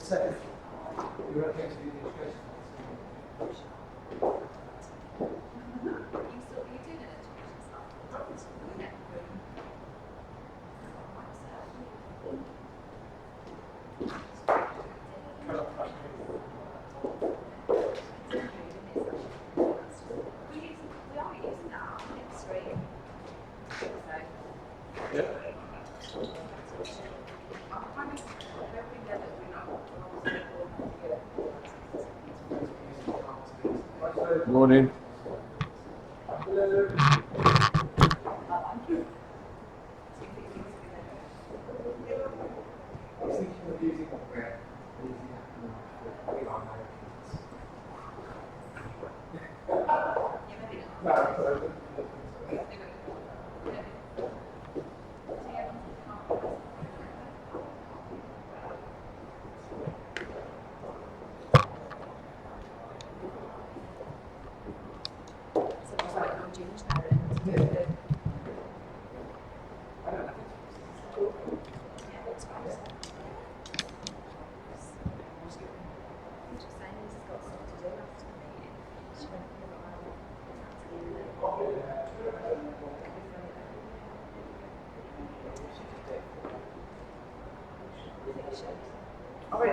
Second. You're okay to do the education? Morning.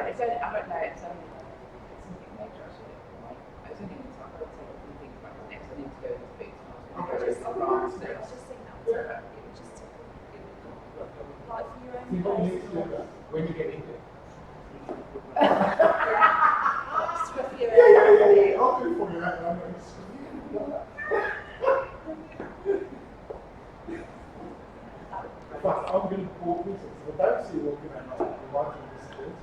I don't know. It's something major actually. It's only it's like I'll take a few things back next. I need to go and speak to my When you get into it. Yeah. I'll do it for you that one. But I'm going to walk with it. So I don't see you walking around like the one with disability.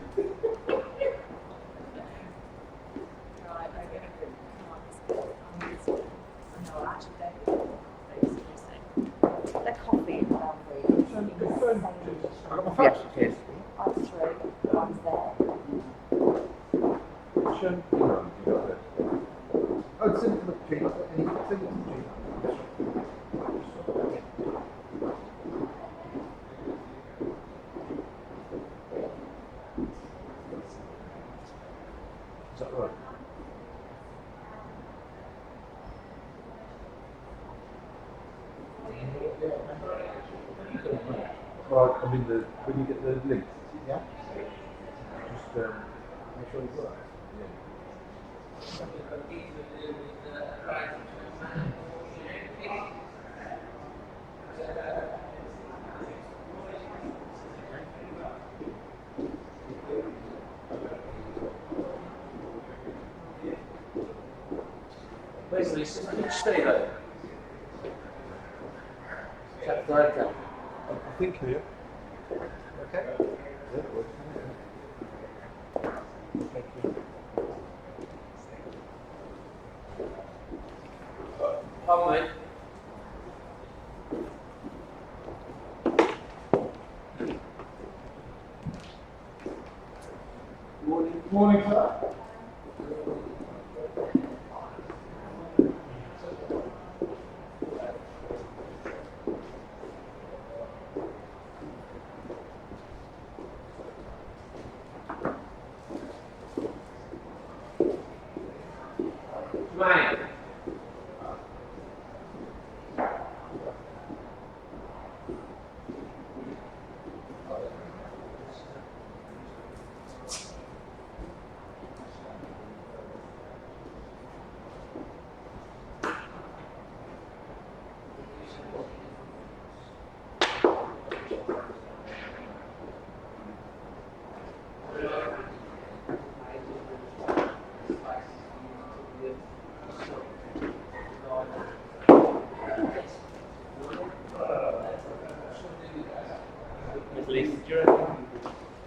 Right, okay. No, actually, they're coffee. Yes, yes. I'm through. One's there. Oh, it's in for the G. Is that right? Well, I mean, when you get the link, Yeah? just make sure it works. Basically, it's just stay there. Chapter I think here. Okay. Yeah, it works. Thank you. Pardon me. Morning, sir. Right.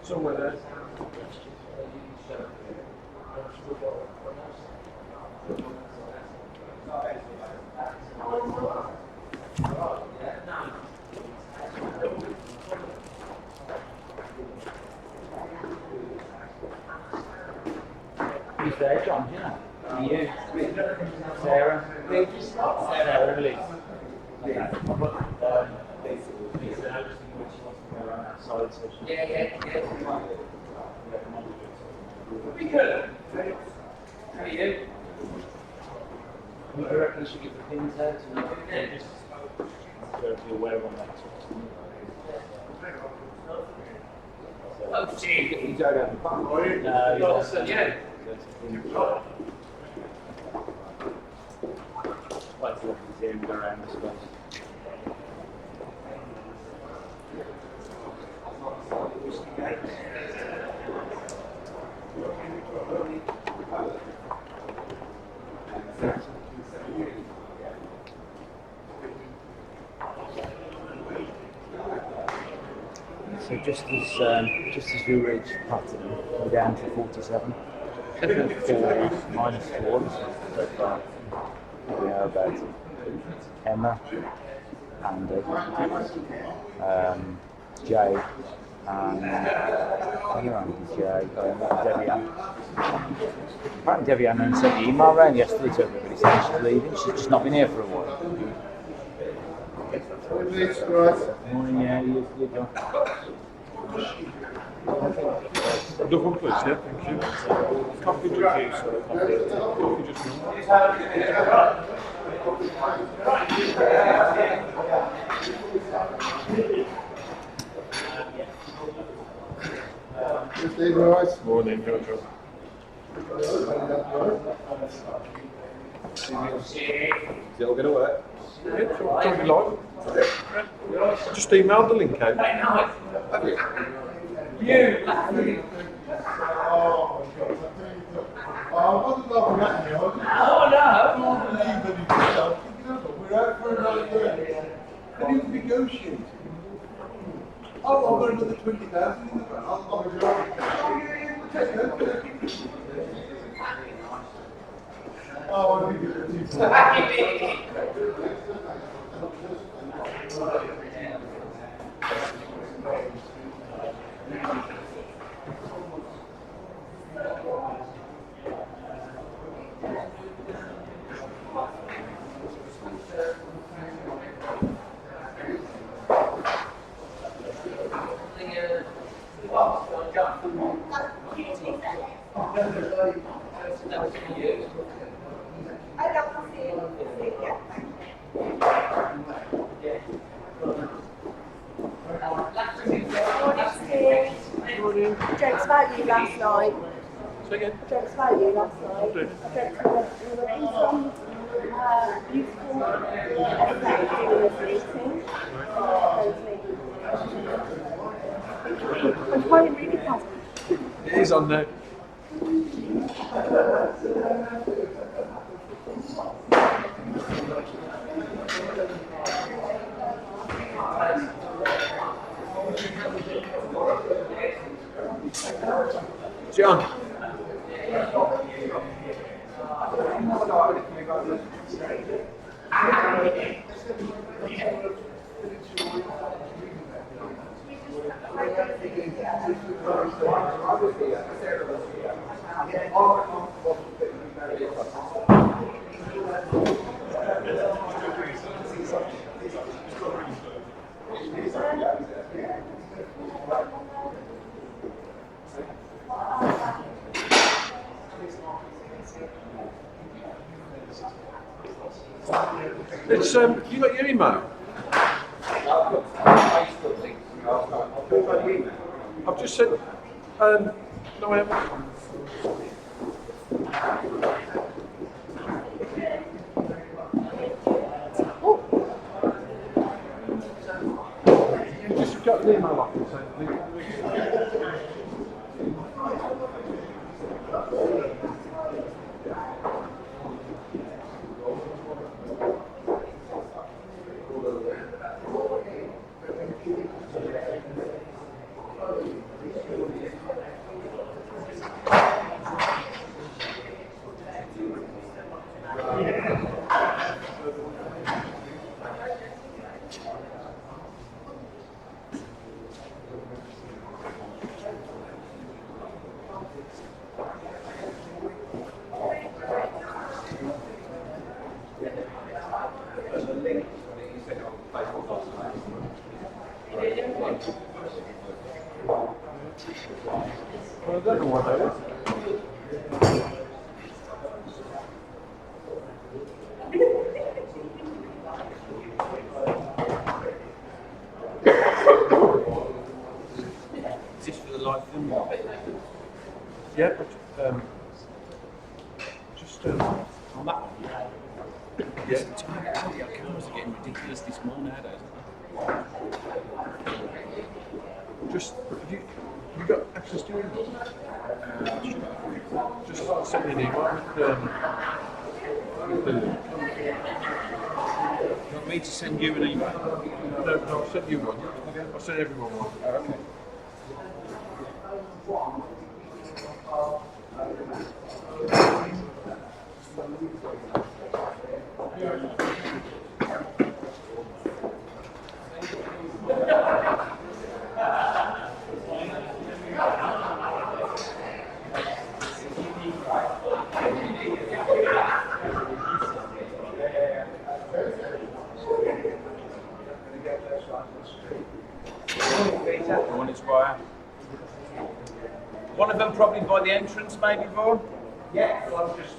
Somewhere there. Who's there, John? Do you know? You? Sarah? Sarah, Elise. Okay. I'll put Lisa now just in which she wants to go around that side, so she Yeah. We could. How are you? Do you reckon you should get the pins out and just be aware on that? Oh, gee. You don't have the button. No, you Dawson, yeah. Quite a lot of the area around, I suppose. So just as we reach platinum, we're down to 47. 4 minus 4 so far. We know about Emma, Andy, Jay, and Debbie Ann. Apparently Debbie Ann sent the email around yesterday to everybody saying she's leaving. She's just not been here for a while. Morning, yeah, you're done. Another one, please, yeah, thank you. Coffee to juice, coffee just morning, Jojo. Is it all going to work? Yeah, currently live. Just emailed the link out. Have you? I wasn't laughing at you. Oh, no. I can't believe that he did that. We're out for another year. And he was negotiating. Oh, I've got another 20,000 in the bank. I'll be right. Oh, I think it's Jokes about you last night. Say again? Jokes about you last night. Did? Jokes you were in some beautiful effect during this meeting. I'm trying really fast. It is on there. John. It's you got your email? I've just sent no I haven't. You just got an email off and sent Well, I don't know what that is. Is this for the live film? Yeah, but just on that one. Yeah. Cameras are getting ridiculously small nowadays. Just have you got access to your email? Just send me an email with the link. Do you want me to send you an email? No, I'll send you one. I'll send everyone one. Okay. One is via. One of them probably by the entrance, maybe, Vaughan? Yeah, well, I'm just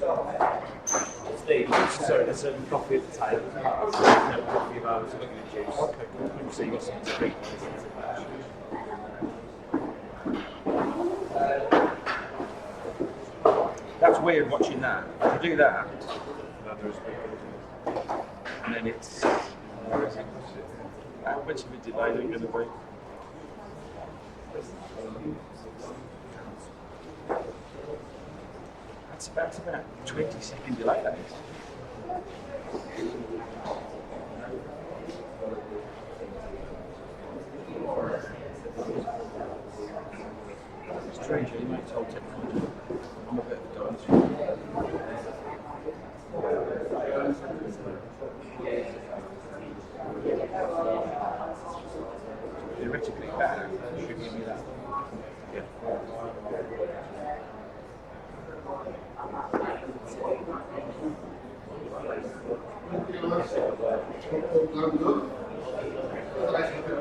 Steve, sorry, there's a coffee at the table. No coffee available, so looking at juice. Okay, cool. So you've got something to drink. That's weird watching that. If you do that, and then it's. How much of a delay are you going to be? That's about 20-second delay, that is. It's strange, you mate, it's old technology. I'm a bit of a dinosaur. Theoretically, better should give me that. Yeah.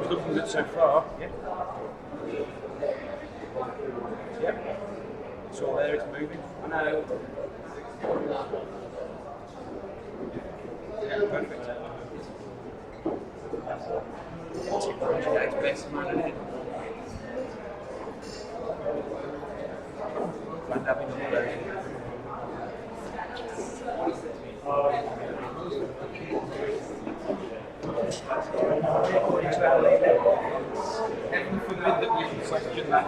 It's looking good so far. Yeah. Yeah. It's all there, it's moving. I know. Yeah, perfect. That's best man in it. Find having all those. Heaven forbid that we should sanction that.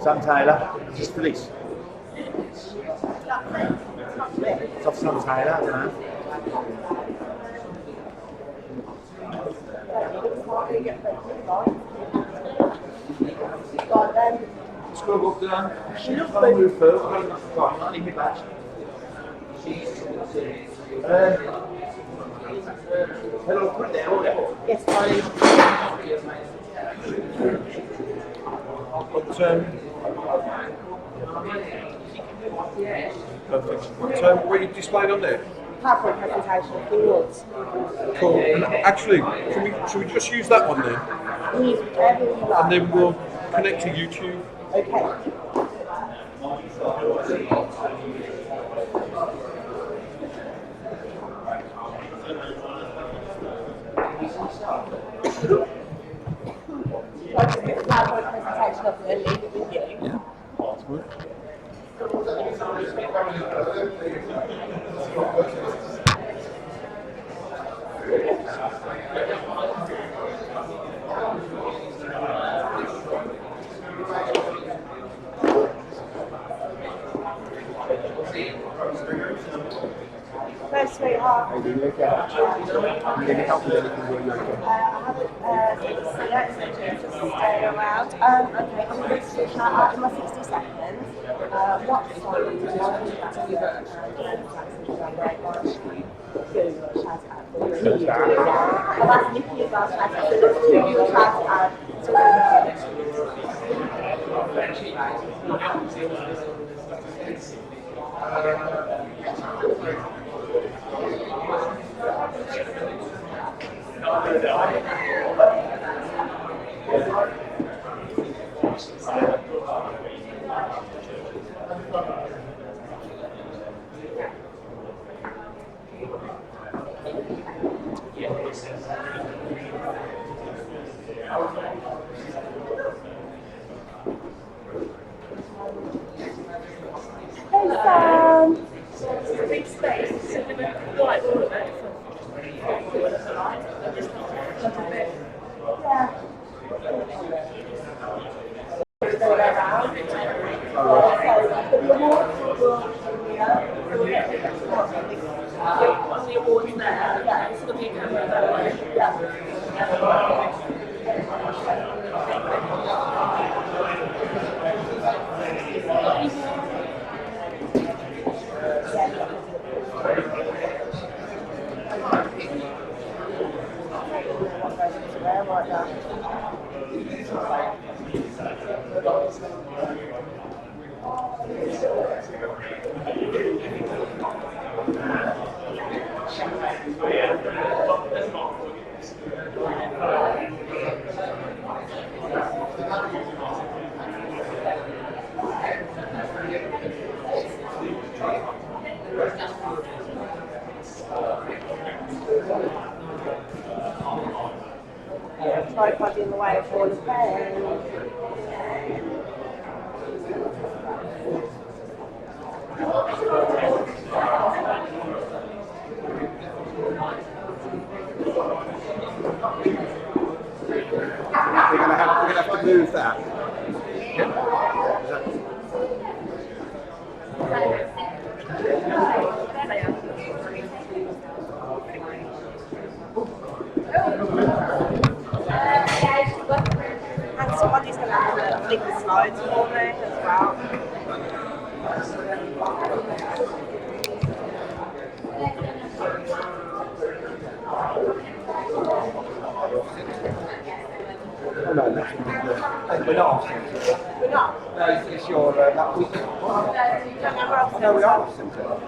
Sam Taylor, just police. It's off Sam Taylor, I don't know. Scrub up down. Move first. I'll leave it back. Hello, put it there, all there. Yes, darling. But, perfect. So, what are you displaying on there? PowerPoint presentation of keywords. Cool. Actually, should we just use that one then? Use whatever you like. And then we'll connect to YouTube. Okay. I just get a PowerPoint presentation of it and leave it with you. Yeah, that's good. No, sweetheart. Are you okay? I'm going to help with anything while you're okay. I haven't seen it, so just stay around. Okay, I'm going to switch that out in my 60 seconds. What song did you want to shout out? I've asked Nikki about shout out, so there's two you'll shout out. Hey Sam! Big space, so we went white all of it just a bit. Yeah. On the awards there, yeah, it's the big Tripod in the way of all the pain. We're going to have to move that. And somebody's going to have to flick the slides for me as well. Oh, no, that's we're not off centre. We're not. No, it's your that week. No, we are off centre.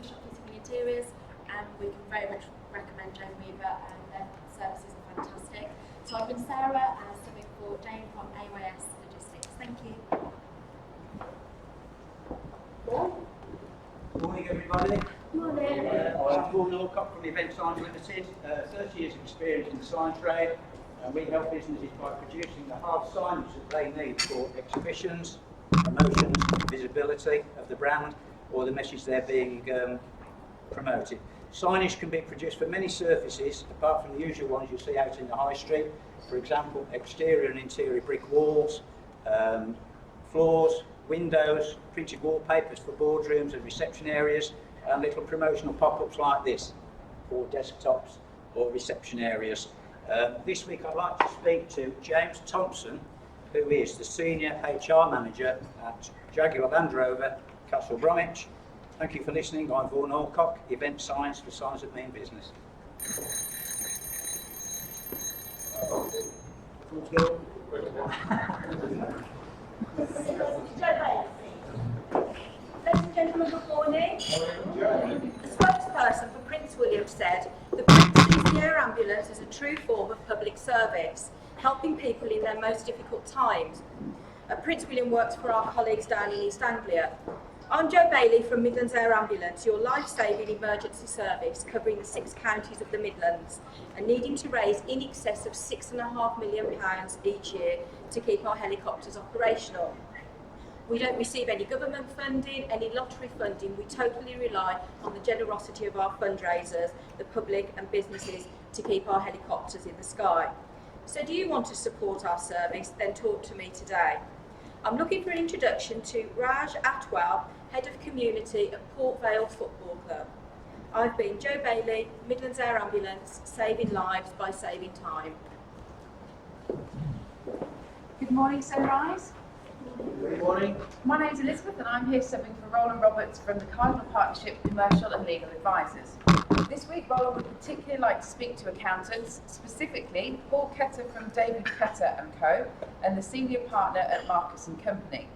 woodshop fitting and interiors, and we can very much recommend Jane Weaver, and their services are fantastic. So I've been Sarah, subbing for Jane from AYS Logistics. Thank you. Morning, everybody. Morning. I'm Paul Norcock from Event Signs Limited. 30 years experience in the sign trade, and we help businesses by producing the hard signage that they need for exhibitions, promotions, visibility of the brand or the message they're being promoted. Signage can be produced for many surfaces, apart from the usual ones you see out in the high street. For example, exterior and interior brick walls, floors, windows, printed wallpapers for boardrooms and reception areas, and little promotional pop-ups like this for desktops or reception areas. This week I'd like to speak to James Thompson, who is the Senior HR Manager at Jaguar Land Rover, Castle Bromwich. Thank you for listening. I'm Vaughan Alcock, Event Signs for Signs That Mean Business. Ladies and gentlemen, good morning. The spokesperson for Prince William said, "The Prince sees the air ambulance as a true form of public service, helping people in their most difficult times." Prince William works for our colleagues down in East Anglia. I'm Jo Bailey from Midlands Air Ambulance, your life-saving emergency service covering the 6 counties of the Midlands and needing to raise in excess of £6.5 million each year to keep our helicopters operational. We don't receive any government funding, any lottery funding. We totally rely on the generosity of our fundraisers, the public and businesses to keep our helicopters in the sky. So do you want to support our service? Then talk to me today. I'm looking for an introduction to Raj Atwal, Head of Community at Port Vale Football Club. I've been Jo Bailey, Midlands Air Ambulance, saving lives by saving time. Good morning, Sunrise. Good morning. My name's Elizabeth and I'm here subbing for Roland Roberts from the Cardinal Partnership Commercial and Legal Advisors. This week, Roland would particularly like to speak to accountants, specifically Paul Ketter from David Ketter & Co. and the senior partner at Marcus & Company.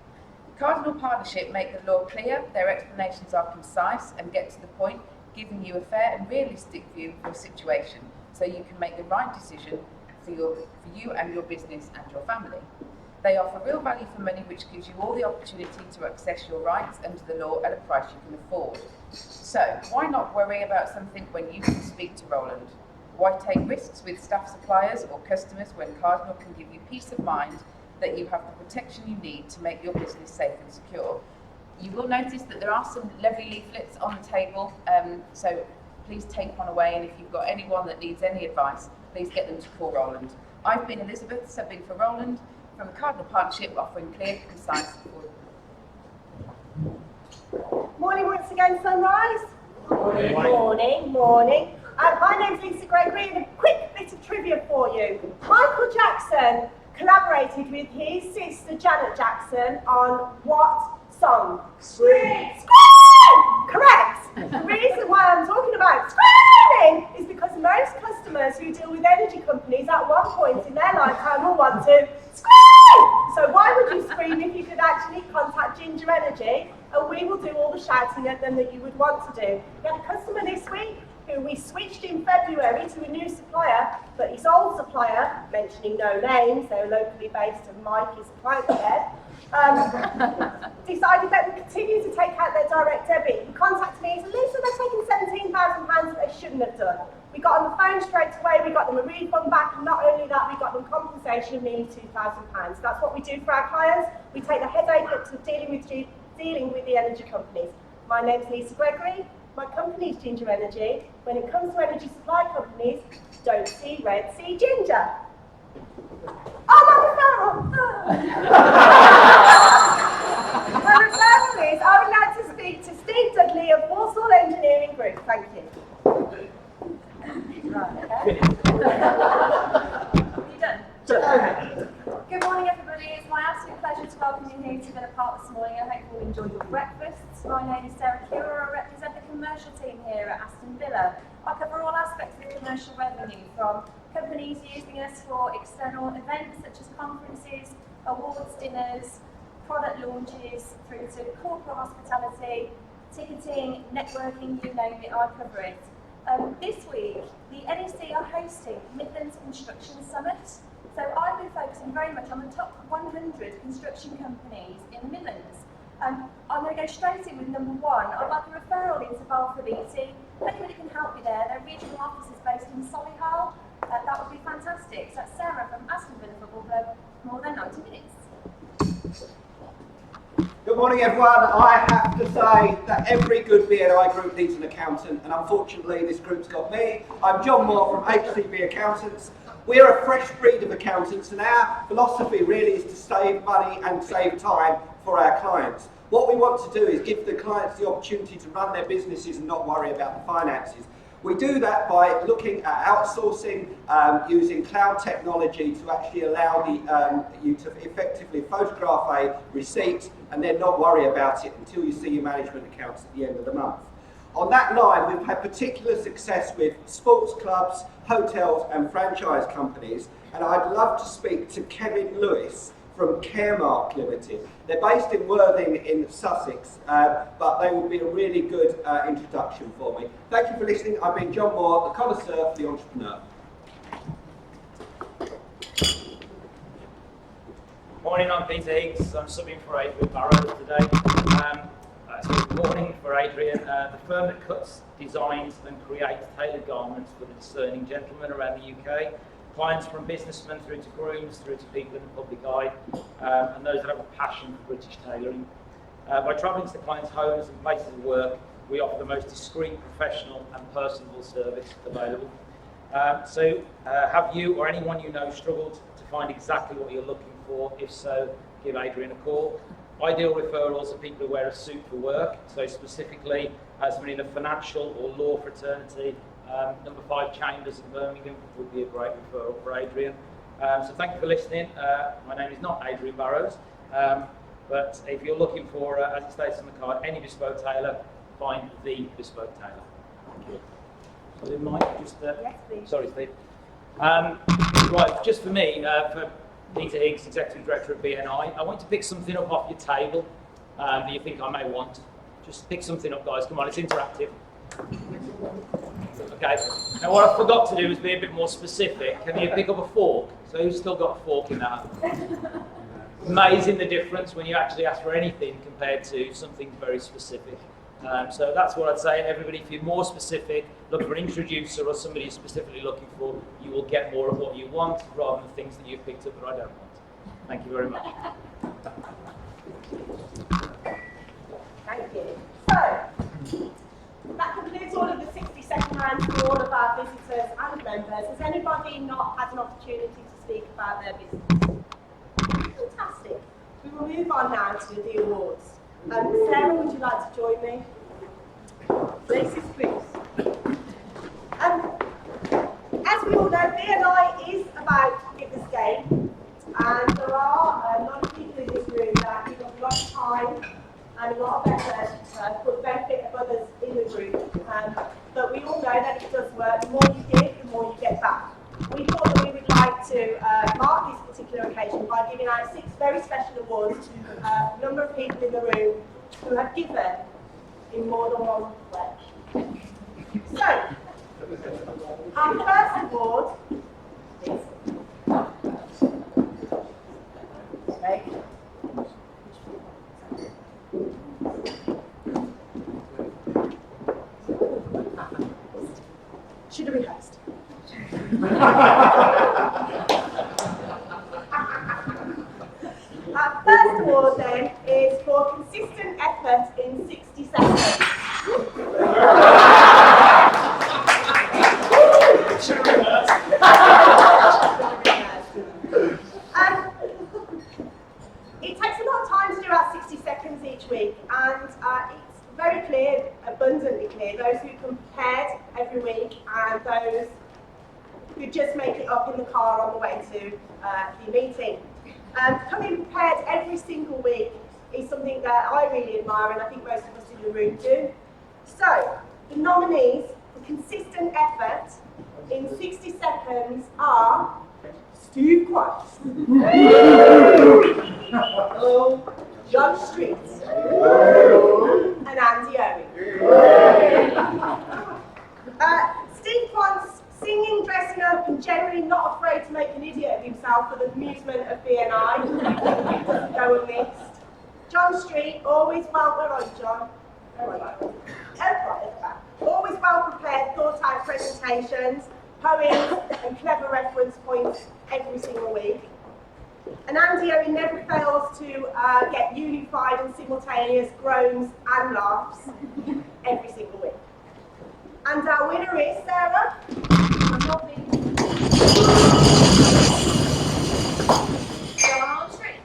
Cardinal Partnership make the law clear, their explanations are concise and get to the point, giving you a fair and realistic view of your situation so you can make the right decision for you and your business and your family. They offer real value for money, which gives you all the opportunity to access your rights under the law at a price you can afford. So, why not worry about something when you can speak to Roland? Why take risks with staff suppliers or customers when Cardinal can give you peace of mind that you have the protection you need to make your business safe and secure? You will notice that there are some lovely leaflets on the table, so please take one away, and if you've got anyone that needs any advice, please get them to call Roland. I've been Elizabeth, subbing for Roland, from the Cardinal Partnership, offering clear, concise support. Morning once again, Sunrise. Morning. Morning. My name's Lisa Gregory, and a quick bit of trivia for you. Michael Jackson collaborated with his sister Janet Jackson on what song? Scream! Correct! The reason why I'm talking about screaming is because most customers who deal with energy companies at one point in their lifetime will want to scream! So why would you scream if you could actually contact Ginger Energy and we will do all the shouting at them that you would want to do? We had a customer this week who we switched in February to a new supplier, but his old supplier, mentioning no names, they're locally based and Mike is a client there, decided that we continue to take out their direct debit. He contacted me and said, "Lisa, they're taking £17,000 that they shouldn't have done." We got on the phone straight away, we got them a refund back, and not only that, we got them compensation of nearly £2,000. That's what we do for our clients. We take the headache up to dealing with the energy companies. My name's Lisa Gregory. My company's Ginger Energy. When it comes to energy supply companies, don't see red, see ginger. Oh, my referral! My referral is, I would like to speak to Steve Dudley of Walsall Engineering Group. Thank you. Right, okay. You done? Good morning, everybody. It's my absolute pleasure to welcome you here to Villa Park this morning. I hope you all enjoyed your breakfasts. My name is Sarah Cura. I represent the commercial team here at Aston Villa. I cover all aspects of commercial revenue, from companies using us for external events such as conferences, awards, dinners, product launches, through to corporate hospitality, ticketing, networking, you name it, I cover it. This week, the NEC are hosting Midlands Construction Summit. So I've been focusing very much on the top 100 construction companies in the Midlands. I'm going to go straight in with number one. I'd like a referral into Balfour BT. If anybody can help me there, their regional office is based in Solihull. That would be fantastic. So that's Sarah from Aston Villa Football Club, more than 90 minutes. Good morning everyone. I have to say that every good BNI group needs an accountant, and unfortunately this group's got me. I'm John Moore from HCB Accountants. We're a fresh breed of accountants, and our philosophy really is to save money and save time for our clients. What we want to do is give the clients the opportunity to run their businesses and not worry about the finances. We do that by looking at outsourcing, using cloud technology to actually allow you to effectively photograph a receipt and then not worry about it until you see your management accounts at the end of the month. On that line, we've had particular success with sports clubs, hotels and franchise companies, and I'd love to speak to Kevin Lewis from Caremark Limited. They're based in Worthing in Sussex, but they will be a really good introduction for me. Thank you for listening. I've been John Moore, the connoisseur, the entrepreneur. Morning, I'm Peter Higgs. I'm subbing for Adrian Barrows today. Good morning for Adrian, the firm that cuts, designs and creates tailored garments for the discerning gentlemen around the UK. Clients from businessmen through to grooms, through to people in the public eye, and those that have a passion for British tailoring. By travelling to the clients' homes and places of work, we offer the most discreet, professional and personable service available. Have you or anyone you know struggled to find exactly what you're looking for? If so, give Adrian a call. Ideal referrals are people who wear a suit for work, so specifically somebody in a financial or law fraternity. Number 5 Chambers in Birmingham would be a great referral for Adrian. So thank you for listening. My name is not Adrian Barrows, but if you're looking for, as it states on the card, any bespoke tailor, find the bespoke tailor. Thank you. So the mic, just Yes, please. sorry, Steve. Right, just for me, for Peter Higgs, Executive Director of BNI, I want to pick something up off your table that you think I may want. Just pick something up, guys. Come on, it's interactive. Okay, now what I forgot to do is be a bit more specific. Can you pick up a fork? So who's still got a fork in that? Amazing the difference when you actually ask for anything compared to something very specific. So that's what I'd say. Everybody, if you're more specific, look for an introducer or somebody you're specifically looking for, you will get more of what you want rather than things that you've picked up that I don't want. Thank you very much. Thank you. So, that concludes all of the 60-second rounds for all of our visitors and members. Has anybody not had an opportunity to speak about their business? Fantastic. We will move on now to the awards. Sarah, would you like to join me? Places, please. As we all know, BNI is about fitness gain, and there are a lot of people in this room that give a lot of time and a lot of effort for the benefit of others in the group. But we all know that it does work. The more you give, the more you get back. We thought that we would like to mark this particular occasion by giving out 6 very special awards to a number of people in the room who have given in more than one way. So, our first award is should have been host. Our first award then is for consistent effort in 60 seconds. It takes a lot of time to do our 60 seconds each week, and it's very clear, abundantly clear, those who compared every week and those who just make it up in the car on the way to the meeting. Coming prepared every single week is something that I really admire, and I think most of us in the room do. So, the nominees for consistent effort in 60 seconds are Steve Christ. Hello. John Street, and Andy Owen. Steve Quant's singing, dressing up, and generally not afraid to make an idiot of himself for the amusement of BNI. Doesn't go unmixed. John Street, always well, where are you, John? Always well prepared, thought out presentations, poems, and clever reference points every single week. And Andy Owen never fails to get unified and simultaneous groans and laughs every single week. And our winner is Sarah. John Street.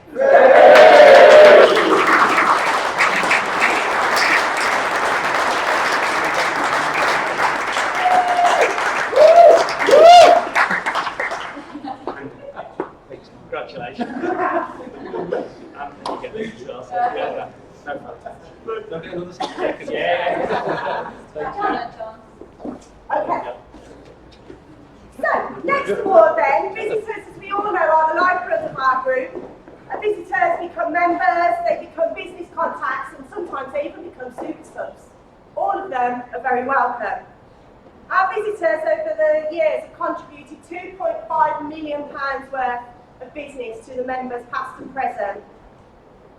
Congratulations. And you get this as well, so yeah, no fantastic. Don't get another second. Yeah. Okay. So, next award then, visitors, as we all know, are the lifeblood of our group. Visitors become members, they become business contacts, and sometimes they even become super subs. All of them are very welcome. Our visitors over the years have contributed £2.5 million worth of business to the members past and present.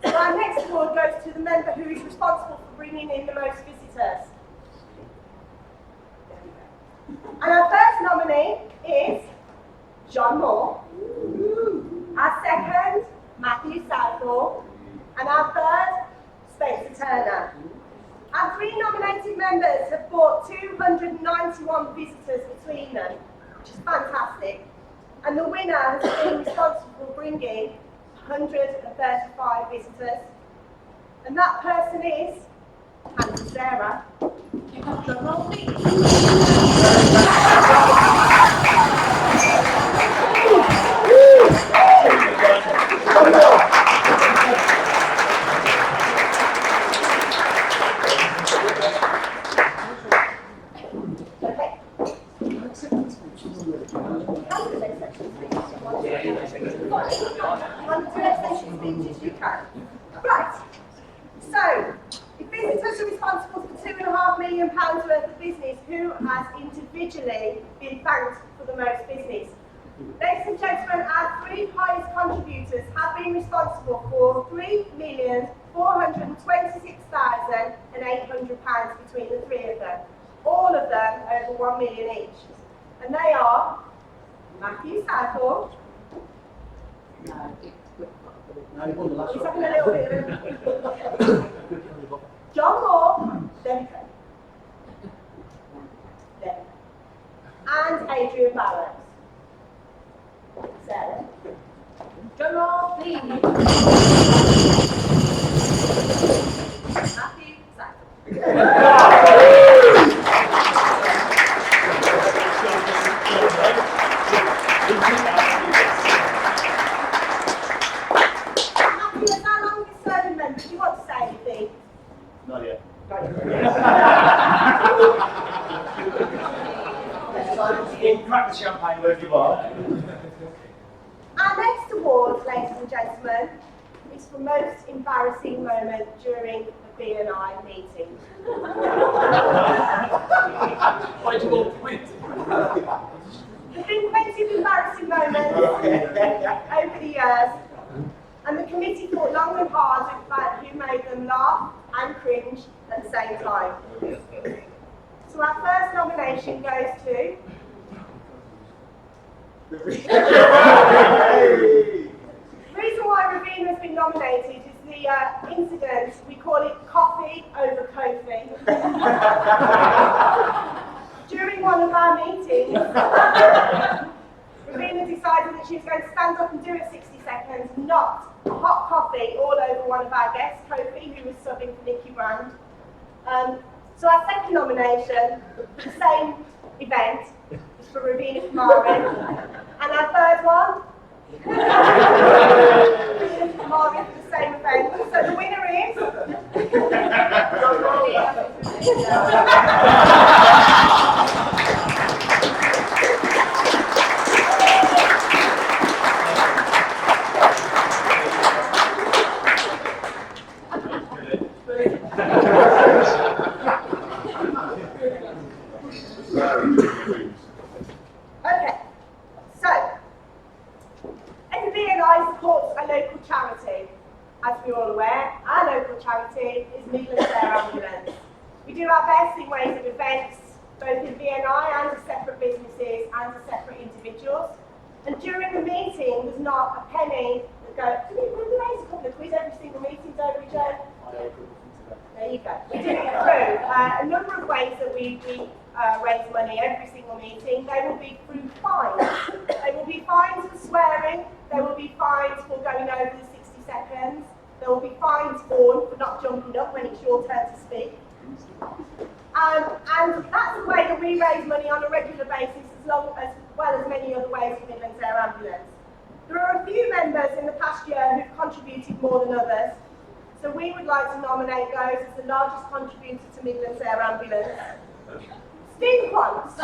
So our next award goes to the member who is responsible for bringing in the most visitors. And our first nominee is John Moore. Our second, Matthew Southall. And our third, Spencer Turner. Our three nominated members have brought 291 visitors between them, which is fantastic. And the winner has been responsible for bringing 135 visitors. And that person is Hannah Sarah. Drum roll, please. Right, so if visitors are responsible for £2.5 million worth of business, who has individually been thanked for the most business? Ladies and gentlemen, our three highest contributors have been responsible for £3,426,800 between the three of them. All of them over 1 million each. And they are Matthew Southall. He's having a little bit of John Moore. There we go. There. And Adrian Barrows. Sarah. Drum roll, please. Matthew Matthew, as our longest serving member, do you want to say anything? Not yet. Crack the champagne wherever you are. Our next award, ladies and gentlemen, is for most embarrassing moment during the BNI meeting. There's been plenty of embarrassing moments over the years, and the committee thought long and hard about who made them laugh and cringe at the same time. So our first nomination goes to the reason why Ravina has been nominated is the incident, we call it coffee over Kofi. During one of our meetings, Ravina decided that she was going to stand up and do it 60 seconds, knocked hot coffee all over one of our guests, Kofi, who was subbing for Nikki Brand. So our second nomination, the same event, is for Ravina Kumari. And our third one, Ravina Kumari for the same event. So the winner is... Okay, so every BNI supports a local charity. As we're all aware, our local charity is Midlands Air Ambulance. We do our best in ways of events, both in BNI and as separate businesses and as separate individuals. And during the meeting, there's not a penny that goes, can we raise a couple of quiz every single meeting, don't we, Joe? There you go. We did it through a number of ways that we raise money every single meeting. They will be through fines. They will be fines for swearing. There will be fines for going over the 60 seconds. There will be fines for not jumping up when it's your turn to speak. And that's the way that we raise money on a regular basis, as well as many other ways with Midlands Air Ambulance. There are a few members in the past year who've contributed more than others. So we would like to nominate those as the largest contributor to Midlands Air Ambulance. Steve Quants.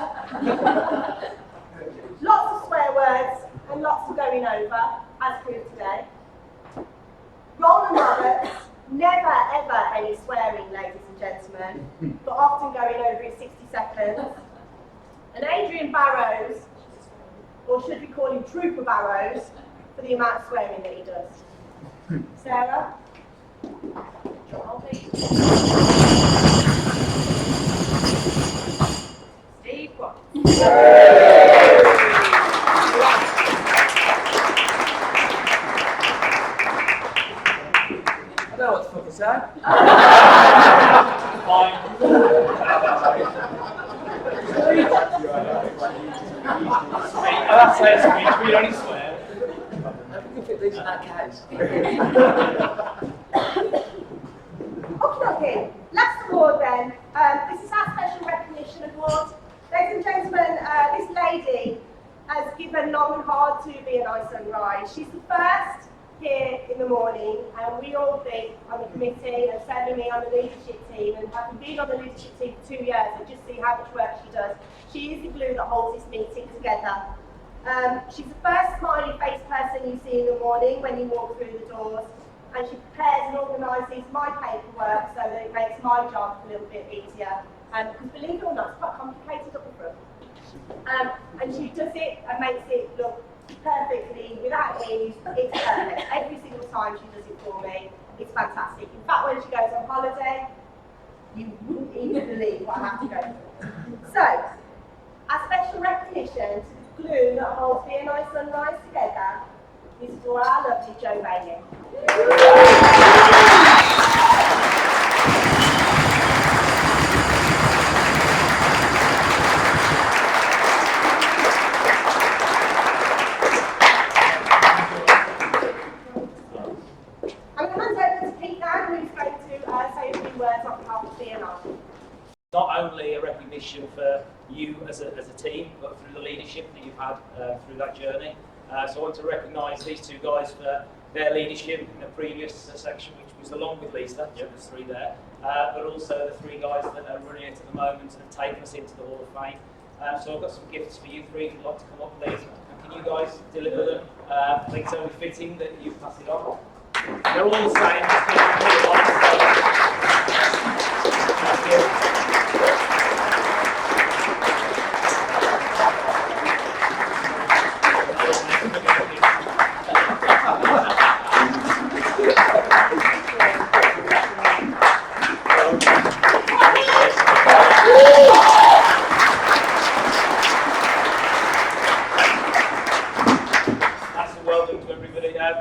Lots of swear words and lots of going over, as proved today. Roland Roberts, never ever any swearing, ladies and gentlemen, but often going over in 60 seconds. And Adrian Barrows, or should we call him Trooper Barrows, for the amount of swearing that he does. Sarah? Steve, what? I don't know what the fuck to say. That's it, we only swear. We can fit these in that case. Okay, last award then. This is our special recognition award. Ladies and gentlemen, this lady has given long and hard to BNI Sunrise. She's the first here in the morning, and we all think on the committee, and certainly me on the leadership team, and having been on the leadership team for 2 years, and just see how much work she does. She is the glue that holds this meeting together. She's the first smiley face person you see in the morning when you walk through the doors, and she prepares and organises my paperwork so that it makes my job a little bit easier. Because believe it or not, it's quite complicated up the front. And she does it and makes it look perfectly, without ease. It's perfect. Every single time she does it for me, it's fantastic. In fact, when she goes on holiday, you wouldn't even believe what I have to go through. So, our special recognition to the glue that holds BNI Sunrise together is for our lovely Jo Bailey. I'm going to hand over to Pete now, who's going to say a few words on behalf of BNI. Not only a recognition for you as a team, but through the leadership that you've had through that journey. So I want to recognise these two guys for their leadership in the previous section, which was along with Lisa, so there's three there, but also the three guys that are running it at the moment and have taken us into the Hall of Fame. So I've got some gifts for you three if you'd like to come up, please. Can you guys deliver them? I think it's only fitting that you pass it on. They're all the same. Thank you.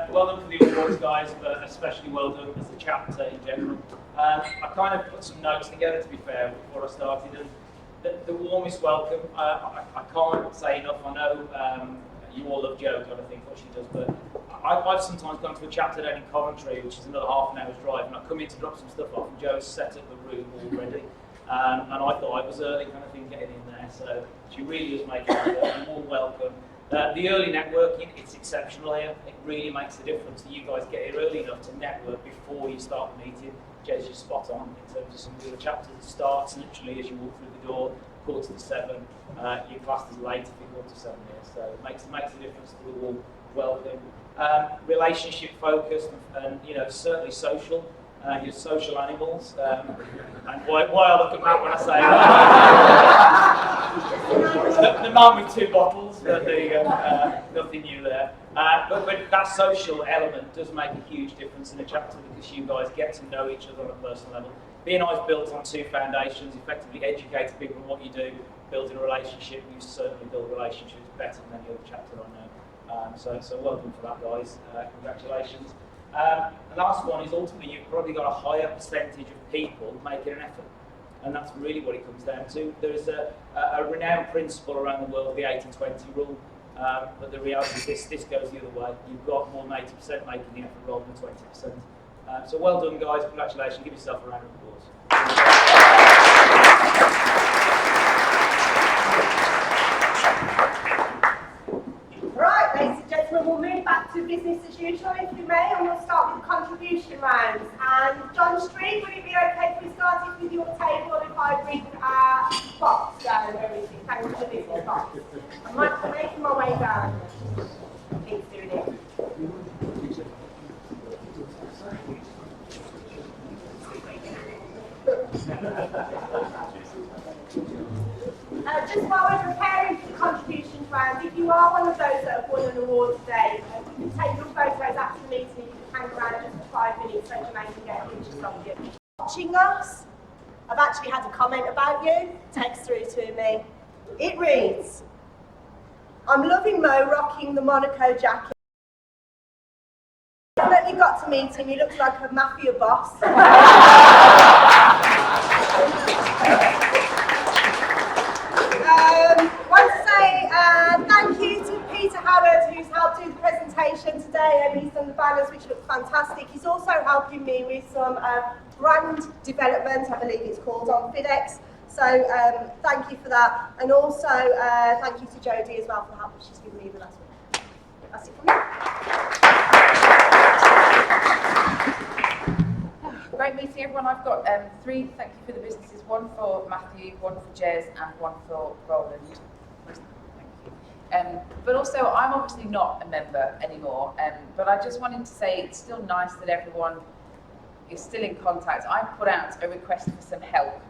Well done for the awards, guys, but especially well done as a chapter in general. I kind of put some notes together, to be fair, before I started, and the warmest welcome. I can't say enough. I know you all love Jo, I think, what she does, but I've sometimes gone to a chapter down in Coventry, which is another half an hour's drive, and I come in to drop some stuff off, and Jo's set up the room already. And I thought I was early, kind of thing, getting in there, so she really does make it a warm welcome. The early networking, it's exceptional here. It really makes a difference that you guys get here early enough to network before you start the meeting. Jez, you're spot on in terms of some of the other chapters. It starts literally as you walk through the door, 6:45. Your class is late if you're 6:45 here, so it makes a difference to the warm welcome. Relationship focused and certainly social. You're social animals. And why I look at Matt when I say that. man with 2 bottles, but there you go. Nothing new there. But that social element does make a huge difference in a chapter because you guys get to know each other on a personal level. BNI is built on 2 foundations, effectively educating people on what you do, building a relationship. You certainly build relationships better than any other chapter I know. So well done for that, guys. Congratulations. The last one is ultimately you've probably got a higher percentage of people making an effort. And that's really what it comes down to. There's a renowned principle around the world, the 80-20 rule, but the reality is this goes the other way. You've got more than 80% making the effort rather than 20%. So well done, guys. Congratulations. Give yourself a round of applause. Right, ladies and gentlemen, we'll move back to business as usual, if we may, and we'll start with the contribution rounds. And John Street, would it be okay if we started with your table if I bring our box down and everything? Thanks for the business box. I'm making my way down. Keep doing it. Just while we're preparing for the contributions round, if you are one of those that have won an award today, you can take your photos after the meeting, you can hang around just for 5 minutes so your name can get pictures of you. Watching us, I've actually had a comment about you, text through to me. It reads, I'm loving Mo rocking the Monaco jacket. Definitely got to meet him, he looks like a mafia boss. Want to say thank you to Peter Howard, who's helped do the presentation today, and he's done the banners, which look fantastic. He's also helping me with some brand development, I believe it's called, on FIDEX. So thank you for that, and also thank you to Jodie as well for the help that she's given me the last week. That's it from me. Great meeting, everyone. I've got 3 thank you for the businesses, 1 for Matthew, 1 for Jez, and 1 for Roland. Thank you. But also, I'm obviously not a member anymore, but I just wanted to say it's still nice that everyone is still in contact. I put out a request for some help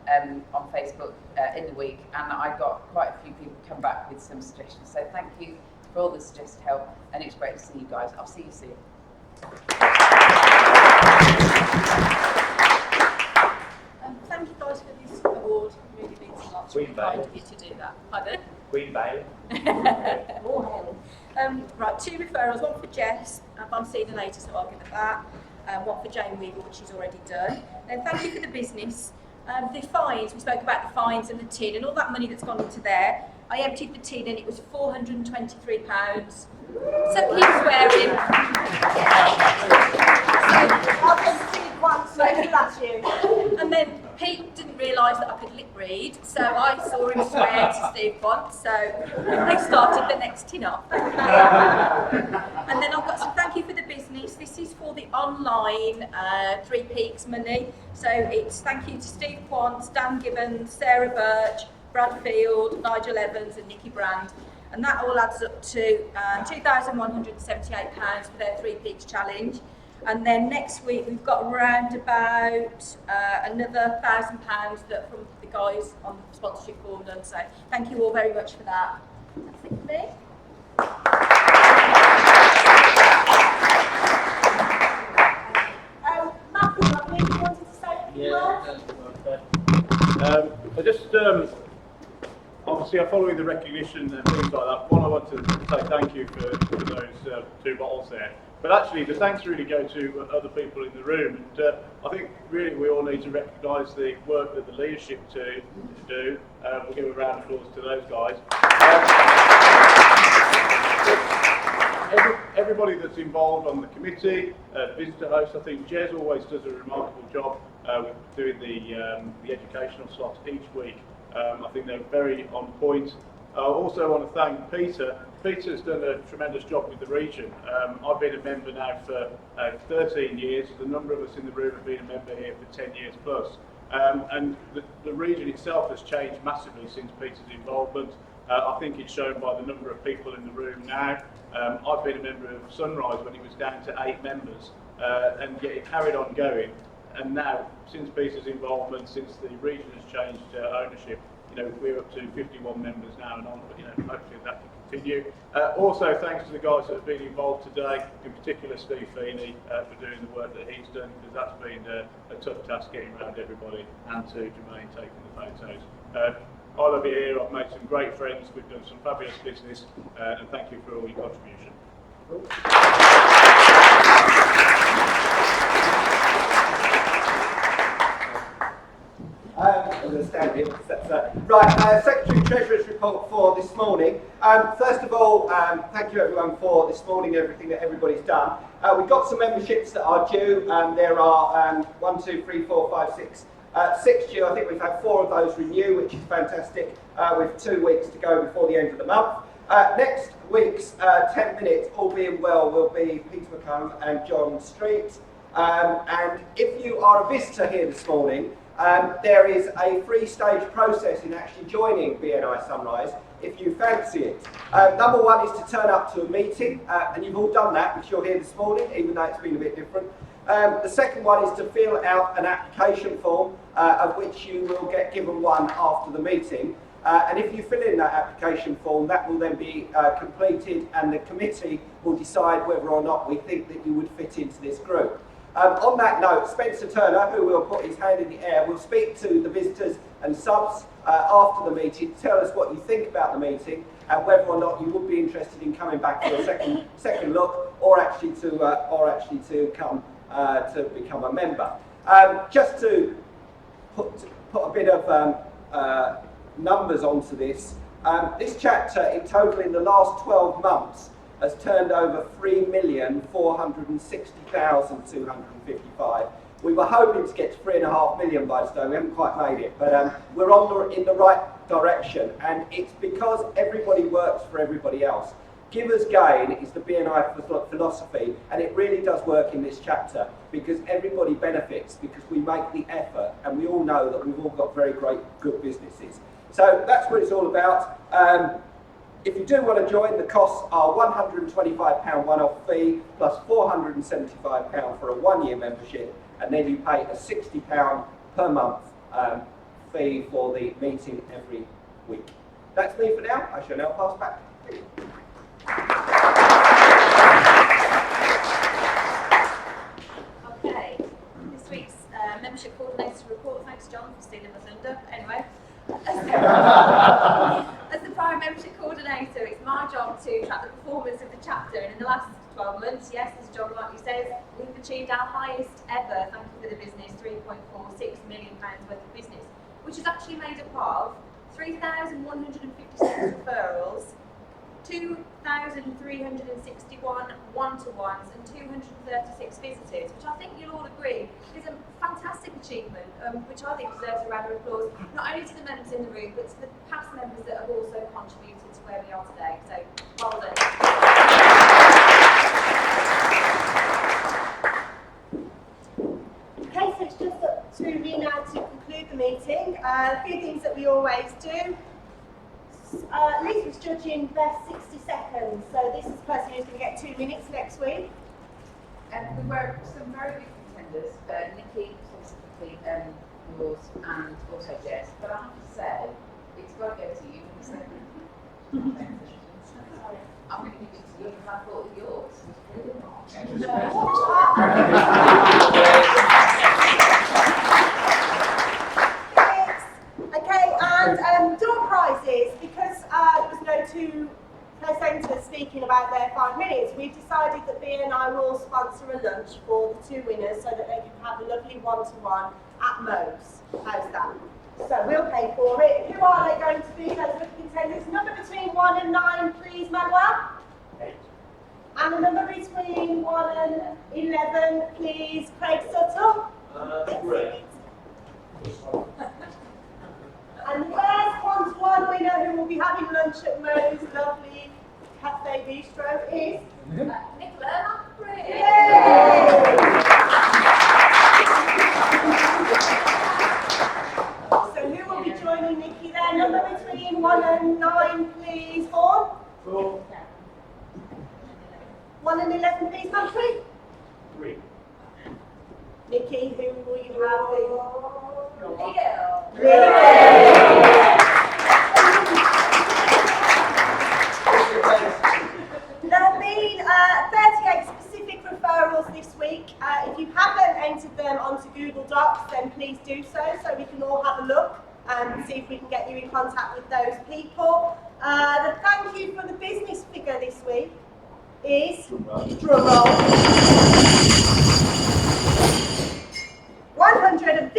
on Facebook in the week, and I got quite a few people come back with some suggestions. So thank you for all the suggested help, and it's great to see you guys. I'll see you soon. Thank you guys for this award. It really means a lot. It's really kind of you to do that. Pardon? Queen Bailey. All hell. Right, 2 referrals. 1 for Jess. I'm seeing her later, so I'll give her that. 1 for Jane Weaver, which she's already done. And thank you for the business. The fines, we spoke about the fines and the tin and all that money that's gone into there. I emptied the tin and it was £423. So keep swearing. I'll just see it once, so that's you. And then Pete didn't realise that I could lip read, so I saw him swear to Steve once, so they started the next tin off. And then I've got some thank you for the business. This is for the online 3 Peaks money. So it's thank you to Steve Quant, Dan Gibbons, Sarah Birch, Brad Field, Nigel Evans and Nikki Brand. And that all adds up to £2,178 for their 3 Peaks challenge. And then next week we've got around about another £1,000 that from the guys on the sponsorship form done. So thank you all very much for that. That's it for me. Matthew, I believe you wanted to say a few words? I just obviously I'm following the recognition and things like that. One, I want to say thank you for those 2 bottles there. But actually, the thanks really go to other people in the room, and I think really we all need to recognise the work that the leadership to do. We'll give a round of applause to those guys. Everybody that's involved on the committee, visitor host, I think Jez always does a remarkable job with doing the educational slots each week. I think they're very on point. I also want to thank Peter. Peter's done a tremendous job with the region. I've been a member now for 13 years. The number of us in the room have been a member here for 10 years plus. And the region itself has changed massively since Peter's involvement. I think it's shown by the number of people in the room now. I've been a member of Sunrise when it was down to 8 members, and yet it carried on going. And now, since Peter's involvement, since the region has changed ownership, we're up to 51 members now and on, but hopefully that can continue. Also, thanks to the guys that have been involved today, in particular Steve Feeney for doing the work that he's done, because that's been a tough task getting around everybody, and to Jermaine taking the photos. I love you here. I've made some great friends. We've done some fabulous business, and thank you for all your contribution. I'm going to stand here. Right, Secretary Treasurer's report for this morning. First of all, thank you everyone for this morning, everything that everybody's done. We've got some memberships that are due. There are 6 due. I think we've had 4 of those renew, which is fantastic, with 2 weeks to go before the end of the month. Next week's 10 minutes, all being well, will be Peter McComb and John Street. And if you are a visitor here this morning, there is a 3-stage process in actually joining BNI Sunrise if you fancy it. Number 1 is to turn up to a meeting, and you've all done that, which you're here this morning, even though it's been a bit different. The second one is to fill out an application form, of which you will get given one after the meeting. And if you fill in that application form, that will then be completed, and the committee will decide whether or not we think that you would fit into this group. On that note, Spencer Turner, who will put his hand in the air, will speak to the visitors and subs after the meeting to tell us what you think about the meeting and whether or not you would be interested in coming back for a second look, or actually to come to become a member. Just to put a bit of numbers onto this, this chapter in total in the last 12 months has turned over 3,460,255. We were hoping to get to 3.5 million by today. We haven't quite made it, but we're in the right direction, and it's because everybody works for everybody else. Givers gain is the BNI philosophy, and it really does work in this chapter because everybody benefits because we make the effort, and we all know that we've all got very good businesses. So that's what it's all about. If you do want to join, the costs are £125 one-off fee plus £475 for a 1-year membership, and then you pay a £60 per month fee for the meeting every week. That's me for now. I shall now pass back. Okay, this week's membership coordinator report. Thanks, John, for stealing my thunder. Anyway, as the prime membership coordinator, it's my job to track the performance of the chapter. And in the last 12 months, yes, as John rightly says, we've achieved our highest ever, thank you for the business, £3.46 million worth of business, which is actually made up of 3,156 referrals, 2,361 one-to-ones and 236 visitors, which I think you'll all agree is a fantastic achievement, which I think deserves a round of applause, not only to the members in the room, but to the past members that have also contributed to where we are today. So, well done. Okay, so it's just up to me now to conclude the meeting. A few things that we always do. Liz was judging best 60 seconds, so this is the person who's going to get 2 minutes next week. And we were some very big contenders, Nikki, specifically yours, and also Jess. But I have to say, it's got to go to you. I'm going to give it to you because I thought yours was really not. Okay, and door prizes, because there was no 2 presenters speaking about their 5 minutes, we've decided that BNI will sponsor a lunch for the 2 winners so that they can have a lovely one-to-one at Mo's. How's that? So we'll pay for it. Who are they going to be? Those lucky contenders. Number between 1 and 9, please, Manuel. 8. And the number between 1 and 11, please, Craig Suttle. 3. And the first one-to-one winner who will be having lunch at Mo's lovely Cafe Bistro is Nicola Humphrey. So who will be joining Nikki there? Number between 1 and 9, please, Vaughan. 4. 1 and 11, please, Humphrey. 3. Nikki, who will you have? Leo. you in contact with those people. The thank you for the business figure this week is, drum roll, £156,259.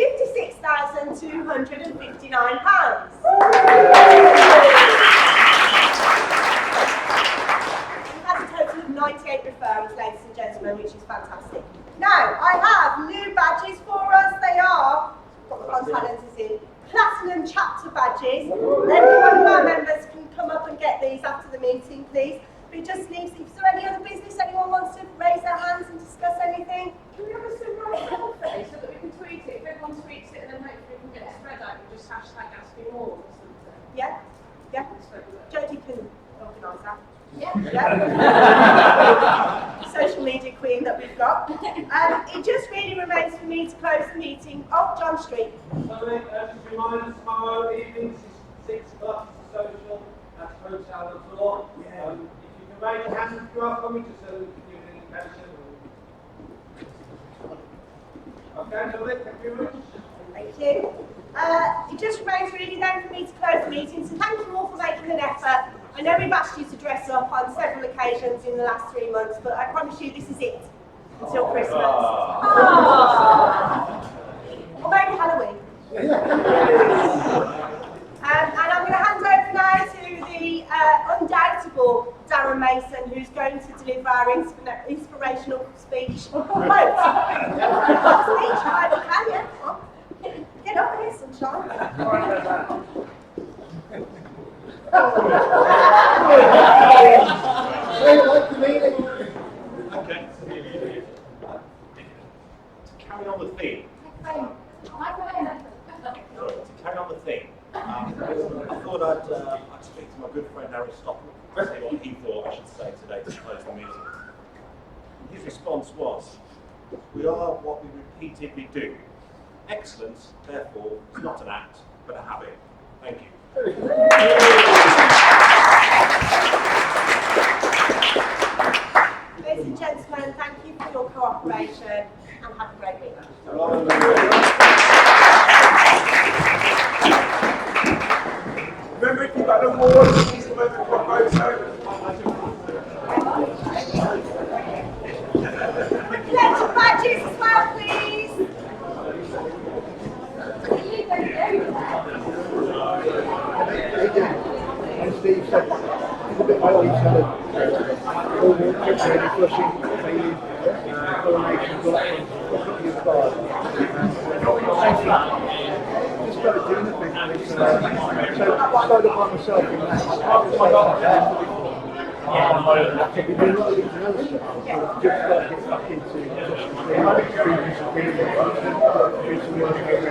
We've had a total of 98 referrals, ladies and gentlemen, which is fantastic. Now, I have new badges for us. They are, got the contact lenses in, Platinum Chapter badges. Every one of our members can come up and get these after the meeting, please. But it just needs, if there any other business anyone wants to raise their hands and discuss anything? Can we have a Sunrise selfie so that we can tweet it? If everyone tweets it and then hopefully we can get it spread out and just hashtag asking more or something. Yeah? Yeah? Jodie can organise that. Yeah. Social media queen that we've got. It just really remains for me to close the meeting. Oh, John Street. Reminder, tomorrow evening, 6 o'clock, social at Hotel and Floor. If you can raise your hand if you are coming, just so we can give an indication. Okay, lovely, thank you very much. Thank you. It just remains really then for me to close the meeting, so thank you all for making an effort. I know we've asked you to dress up on several occasions in the last 3 months, but I promise you this is it until Christmas. Or maybe Halloween. And I'm going to hand over now to the undoubtable Darren Mason, who's going to deliver our inspirational speech. Quote. Speech, I can, yeah. Get up here, sunshine. Okay. To carry on the theme. I thought I'd speak to my good friend Aristotle to see what he thought I should say today to close the meeting. His response was, "We are what we repeatedly do. Excellence, therefore, is not an act, but a habit." Thank you. Ladies and gentlemen, thank you for your cooperation and have a great week. Remember, if you've got an award, please remember to propose so. Collect your badges as well, please. And Steve said, it's a bit like what he said, all the flushing, failing, coronations, all that kind of stuff, your card. Just started doing the thing, and it's, so I started by myself in that. I've been doing a lot of things and other stuff, just like get back into doing some work over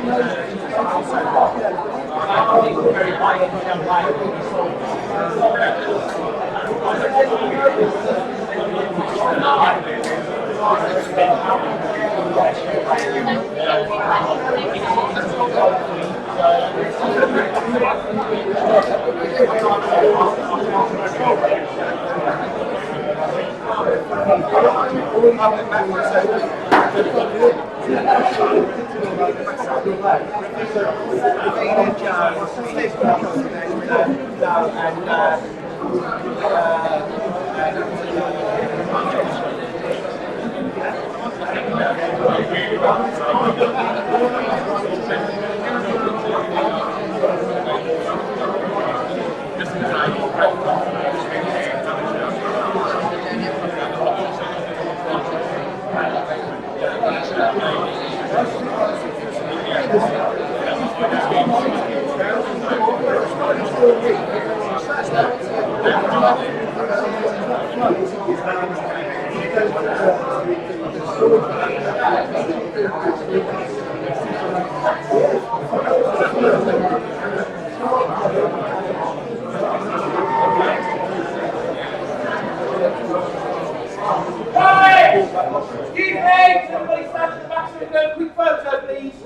Very high-end champagne. Excuse me, everybody stand to the back so we can do a quick photo, please.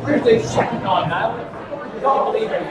We're doing the second night now. Can't believe it.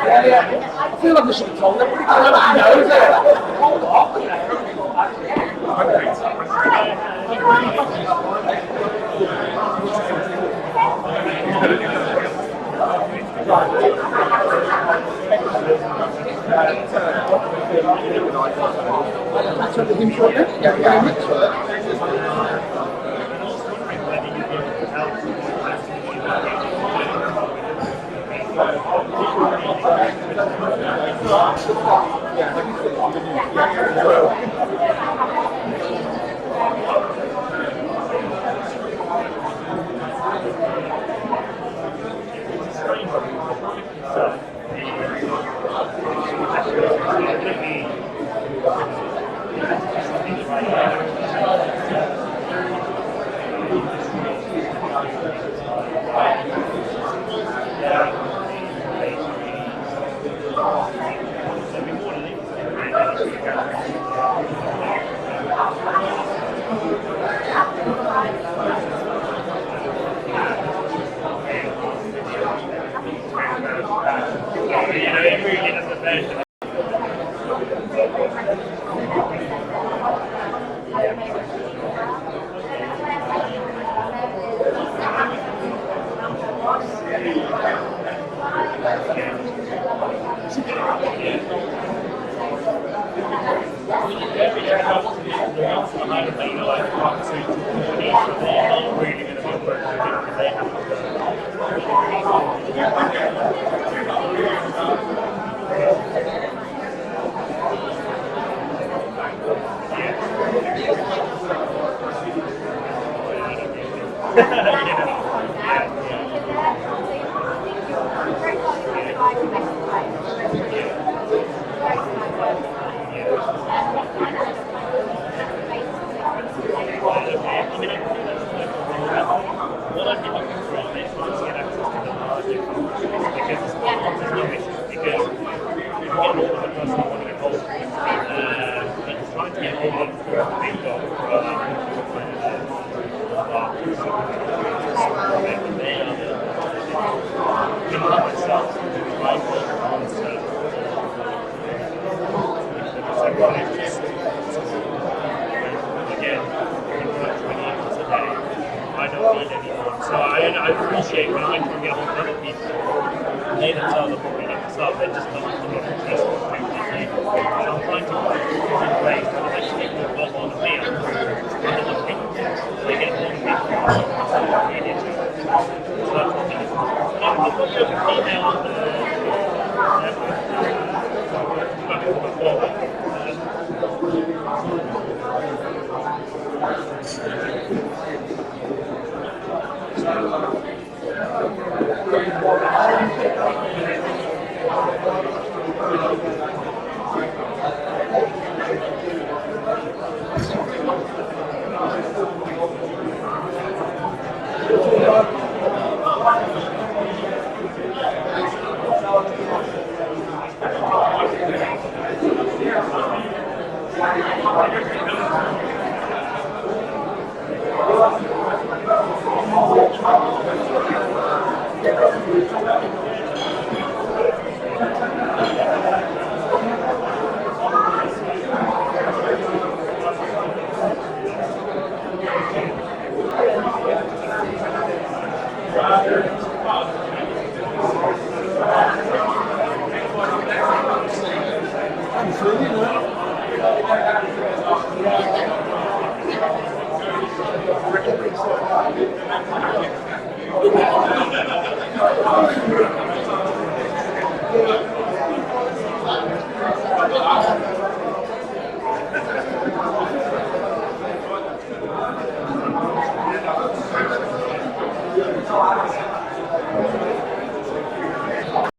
I feel like I should have told everybody. I know, is it? Hold on. I appreciate when I can get on with other people, they themselves are probably like myself, they're just not interested in what so I'm trying to find ways to let people go on the field under the pink. They get on the pink. So that's what it is. I've got a female Thank you.